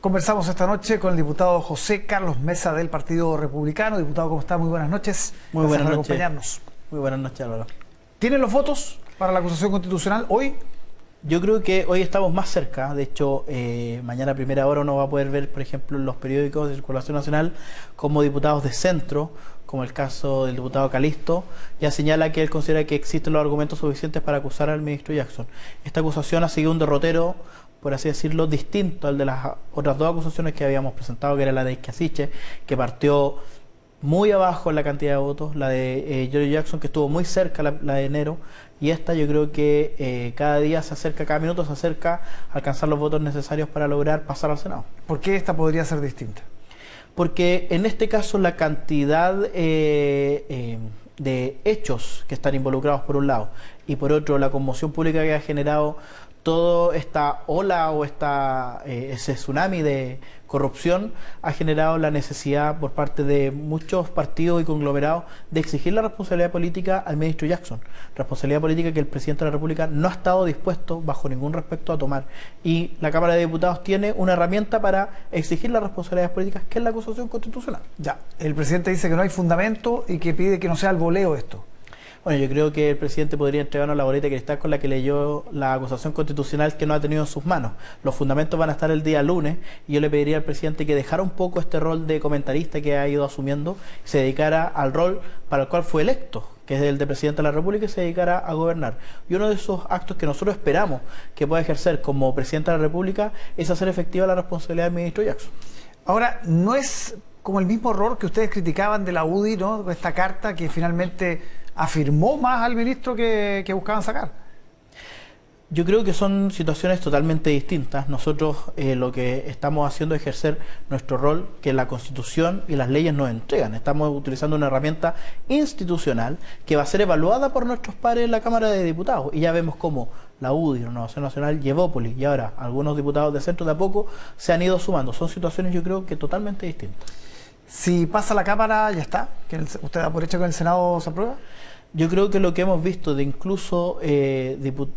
Conversamos esta noche con el diputado José Carlos Mesa del Partido Republicano. Diputado, ¿cómo está? Muy buenas noches. Muy buenas noches. Por acompañarnos. Muy buenas noches, Álvaro. ¿Tienen los votos para la acusación constitucional hoy? Yo creo que hoy estamos más cerca. De hecho, mañana a primera hora uno va a poder ver, por ejemplo, en los periódicos de circulación nacional, como diputados de centro, como el caso del diputado Calisto, ya señala que él considera que existen los argumentos suficientes para acusar al ministro Jackson. Esta acusación ha seguido un derrotero, por así decirlo, distinto al de las otras dos acusaciones que habíamos presentado, que era la de Isquiasiche, que partió muy abajo en la cantidad de votos, la de Giorgio Jackson, que estuvo muy cerca, la de enero, y esta yo creo que cada día se acerca, cada minuto se acerca a alcanzar los votos necesarios para lograr pasar al Senado. ¿Por qué esta podría ser distinta? Porque en este caso la cantidad de hechos que están involucrados por un lado, y por otro la conmoción pública que ha generado toda esta ola o ese tsunami de corrupción, ha generado la necesidad por parte de muchos partidos y conglomerados de exigir la responsabilidad política al ministro Jackson. Responsabilidad política que el presidente de la República no ha estado dispuesto bajo ningún respecto a tomar. Y la Cámara de Diputados tiene una herramienta para exigir las responsabilidades políticas, que es la acusación constitucional. Ya, el presidente dice que no hay fundamento y que pide que no sea el voleo esto. Bueno, yo creo que el presidente podría entregarnos la boleta de cristal con la que leyó la acusación constitucional que no ha tenido en sus manos. Los fundamentos van a estar el día lunes y yo le pediría al presidente que dejara un poco este rol de comentarista que ha ido asumiendo y se dedicara al rol para el cual fue electo, que es el de presidente de la República, y se dedicara a gobernar. Y uno de esos actos que nosotros esperamos que pueda ejercer como presidente de la República es hacer efectiva la responsabilidad del ministro Jackson. Ahora, no es como el mismo error que ustedes criticaban de la UDI, ¿no? Esta carta que finalmente afirmó más al ministro que buscaban sacar. Yo creo que son situaciones totalmente distintas. Nosotros lo que estamos haciendo es ejercer nuestro rol que la Constitución y las leyes nos entregan. Estamos utilizando una herramienta institucional que va a ser evaluada por nuestros pares en la Cámara de Diputados. Y ya vemos cómo la UDI, Renovación Nacional, Yevópolis y ahora algunos diputados de centro de a poco se han ido sumando. Son situaciones yo creo que totalmente distintas. Si pasa la Cámara, ya está. ¿Usted da por hecho que en el Senado se aprueba? Yo creo que lo que hemos visto de incluso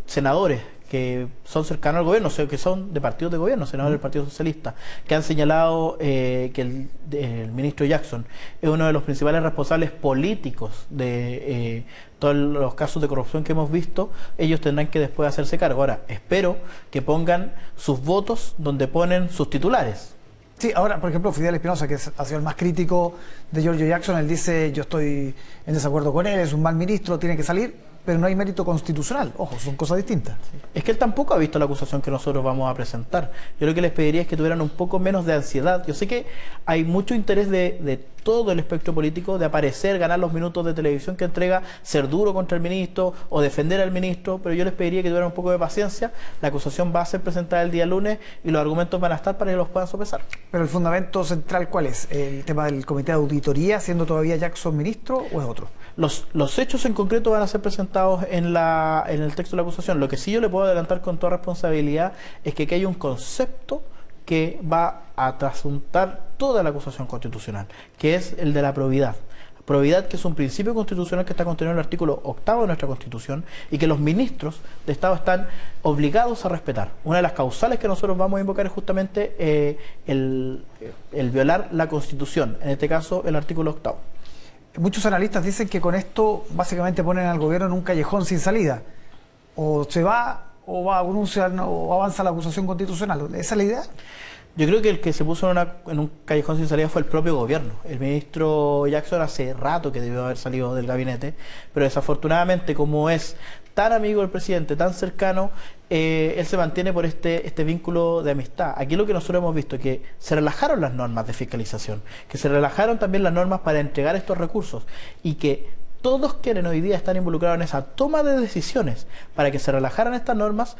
senadores que son cercanos al gobierno, o sea, que son de partidos de gobierno, senadores del Partido Socialista, que han señalado que el ministro Jackson es uno de los principales responsables políticos de todos los casos de corrupción que hemos visto, ellos tendrán que después hacerse cargo. Ahora, espero que pongan sus votos donde ponen sus titulares. Sí, ahora, por ejemplo, Fidel Espinosa, que ha sido el más crítico de Giorgio Jackson, él dice, yo estoy en desacuerdo con él, es un mal ministro, tiene que salir, pero no hay mérito constitucional. Ojo, son cosas distintas. Sí. Es que él tampoco ha visto la acusación que nosotros vamos a presentar. Yo lo que les pediría es que tuvieran un poco menos de ansiedad. Yo sé que hay mucho interés de todo el espectro político de aparecer, ganar los minutos de televisión que entrega, ser duro contra el ministro o defender al ministro, pero yo les pediría que tuvieran un poco de paciencia. La acusación va a ser presentada el día lunes y los argumentos van a estar para que los puedan sopesar. Pero el fundamento central, ¿cuál es? ¿El tema del comité de auditoría, siendo todavía Jackson ministro, o es otro? Los hechos en concreto van a ser presentados en el texto de la acusación. Lo que sí yo le puedo adelantar con toda responsabilidad es que aquí hay un concepto que va a trasuntar toda la acusación constitucional, que es el de la probidad. Probidad, que es un principio constitucional que está contenido en el artículo 8 de nuestra Constitución y que los ministros de Estado están obligados a respetar. Una de las causales que nosotros vamos a invocar es justamente el violar la Constitución, en este caso el artículo 8. Muchos analistas dicen que con esto básicamente ponen al gobierno en un callejón sin salida. O se va, o avanza la acusación constitucional. ¿Esa es la idea? Yo creo que el que se puso en un callejón sin salida fue el propio gobierno. El ministro Jackson hace rato que debió haber salido del gabinete, pero desafortunadamente, como es tan amigo del presidente, tan cercano, él se mantiene por este vínculo de amistad. Aquí lo que nosotros hemos visto es que se relajaron las normas de fiscalización, que se relajaron también las normas para entregar estos recursos y que todos quienes hoy día están involucrados en esa toma de decisiones para que se relajaran estas normas,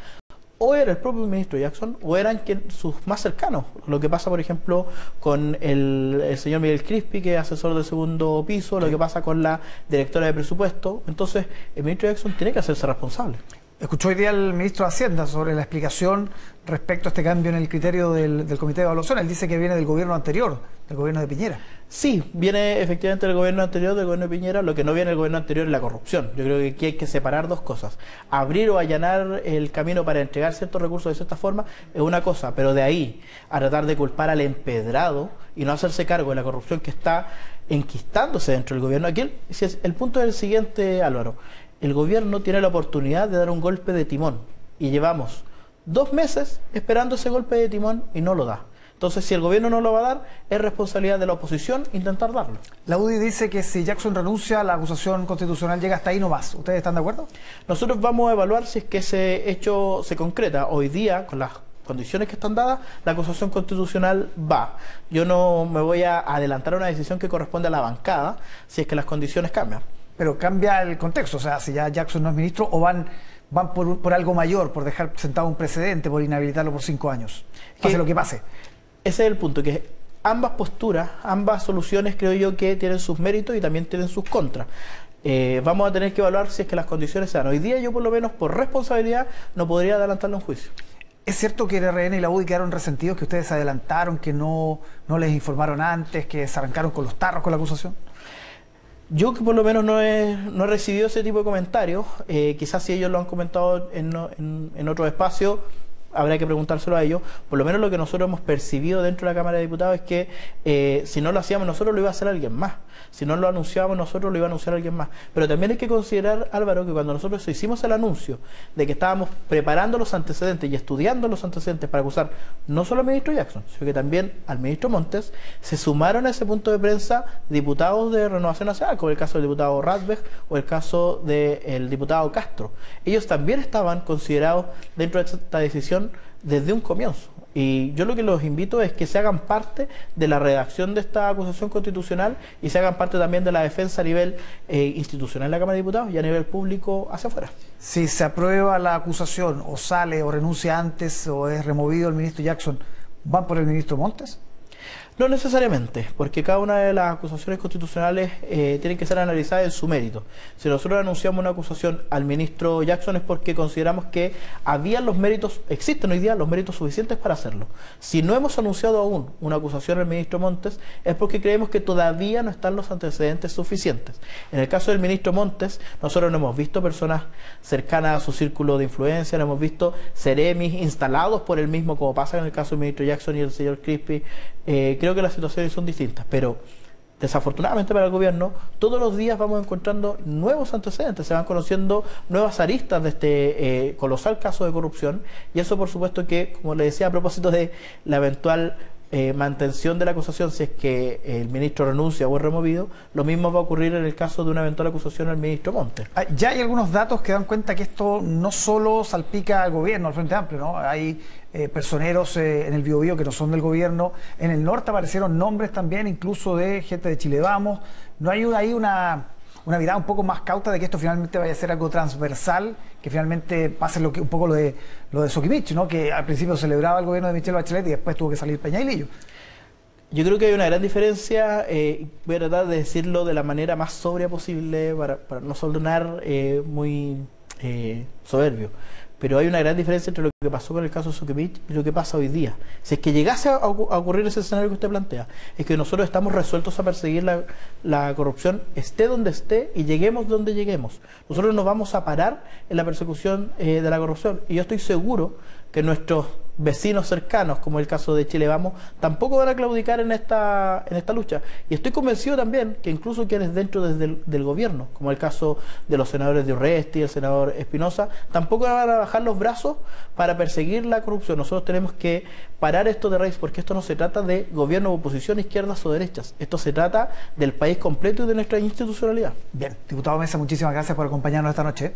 o era el propio ministro Jackson o eran sus más cercanos. Lo que pasa, por ejemplo, con el señor Miguel Crispi, que es asesor del segundo piso, lo que pasa con la directora de presupuesto. Entonces, el ministro Jackson tiene que hacerse responsable. Escuchó hoy día el ministro de Hacienda sobre la explicación respecto a este cambio en el criterio del Comité de Evaluación. Él dice que viene del gobierno anterior, del gobierno de Piñera. Sí, viene efectivamente del gobierno anterior, del gobierno de Piñera. Lo que no viene del gobierno anterior es la corrupción. Yo creo que aquí hay que separar dos cosas. Abrir o allanar el camino para entregar ciertos recursos de cierta forma es una cosa, pero de ahí a tratar de culpar al empedrado y no hacerse cargo de la corrupción que está enquistándose dentro del gobierno. Aquí el punto es el siguiente, Álvaro. El gobierno tiene la oportunidad de dar un golpe de timón y llevamos 2 meses esperando ese golpe de timón y no lo da. Entonces, si el gobierno no lo va a dar, es responsabilidad de la oposición intentar darlo. La UDI dice que si Jackson renuncia, la acusación constitucional llega hasta ahí nomás. ¿Ustedes están de acuerdo? Nosotros vamos a evaluar si es que ese hecho se concreta. Hoy día, con las condiciones que están dadas, la acusación constitucional va. Yo no me voy a adelantar a una decisión que corresponde a la bancada si es que las condiciones cambian. Pero cambia el contexto, o sea, si ya Jackson no es ministro o van por algo mayor, por dejar sentado un precedente, por inhabilitarlo por 5 años. Pase lo que pase. Ese es el punto, que ambas posturas, ambas soluciones creo yo que tienen sus méritos y también tienen sus contras. Vamos a tener que evaluar si es que las condiciones se dan. Hoy día yo por lo menos por responsabilidad no podría adelantarlo a un juicio. ¿Es cierto que el RN y la UDI quedaron resentidos, que ustedes se adelantaron, que no les informaron antes, que se arrancaron con los tarros con la acusación? Yo que por lo menos no he recibido ese tipo de comentarios. Quizás si ellos lo han comentado en otro espacio, habrá que preguntárselo a ellos. Por lo menos lo que nosotros hemos percibido dentro de la Cámara de Diputados es que si no lo hacíamos nosotros, lo iba a hacer alguien más. Si no lo anunciábamos nosotros, lo iba a anunciar alguien más. Pero también hay que considerar, Álvaro, que cuando nosotros hicimos el anuncio de que estábamos preparando los antecedentes y estudiando los antecedentes para acusar no solo al ministro Jackson, sino que también al ministro Montes, se sumaron a ese punto de prensa diputados de Renovación Nacional, como el caso del diputado Radbeg o el caso del diputado Castro. Ellos también estaban considerados dentro de esta decisión desde un comienzo. Y yo lo que los invito es que se hagan parte de la redacción de esta acusación constitucional y se hagan parte también de la defensa a nivel institucional en la Cámara de Diputados y a nivel público hacia afuera. Si se aprueba la acusación o sale o renuncia antes o es removido el ministro Jackson, ¿van por el ministro Montes? No necesariamente, porque cada una de las acusaciones constitucionales tienen que ser analizadas en su mérito. Si nosotros anunciamos una acusación al ministro Jackson es porque consideramos que existen hoy día los méritos suficientes para hacerlo. Si no hemos anunciado aún una acusación al ministro Montes es porque creemos que todavía no están los antecedentes suficientes. En el caso del ministro Montes, nosotros no hemos visto personas cercanas a su círculo de influencia, no hemos visto seremis instalados por él mismo, como pasa en el caso del ministro Jackson y el señor Crispi. Creo que las situaciones son distintas, pero desafortunadamente para el gobierno todos los días vamos encontrando nuevos antecedentes, se van conociendo nuevas aristas de este colosal caso de corrupción, y eso por supuesto que, como le decía a propósito de la eventual mantención de la acusación, si es que el ministro renuncia o es removido, lo mismo va a ocurrir en el caso de una eventual acusación al ministro Montes. Ya hay algunos datos que dan cuenta que esto no solo salpica al gobierno, al Frente Amplio, ¿no? Hay personeros en el Biobío que no son del gobierno. En el norte aparecieron nombres también, incluso de gente de Chile Vamos. ¿No hay ahí una mirada un poco más cauta de que esto finalmente vaya a ser algo transversal, que finalmente pase un poco lo de Soquimich, ¿no? Que al principio celebraba el gobierno de Michelle Bachelet y después tuvo que salir Peña y Lillo? Yo creo que hay una gran diferencia, voy a tratar de decirlo de la manera más sobria posible para no sonar muy soberbio. Pero hay una gran diferencia entre lo que pasó con el caso de Soquimich y lo que pasa hoy día. Si es que llegase a ocurrir ese escenario que usted plantea, es que nosotros estamos resueltos a perseguir la corrupción, esté donde esté y lleguemos donde lleguemos. Nosotros nos vamos a parar en la persecución de la corrupción. Y yo estoy seguro que nuestros vecinos cercanos, como el caso de Chile Vamos, tampoco van a claudicar en esta lucha. Y estoy convencido también que incluso quienes dentro del gobierno, como el caso de los senadores de Urresti, el senador Espinosa, tampoco van a bajar los brazos para perseguir la corrupción. Nosotros tenemos que parar esto de raíz, porque esto no se trata de gobierno o oposición, izquierdas o derechas. Esto se trata del país completo y de nuestra institucionalidad. Bien, diputado Mesa, muchísimas gracias por acompañarnos esta noche.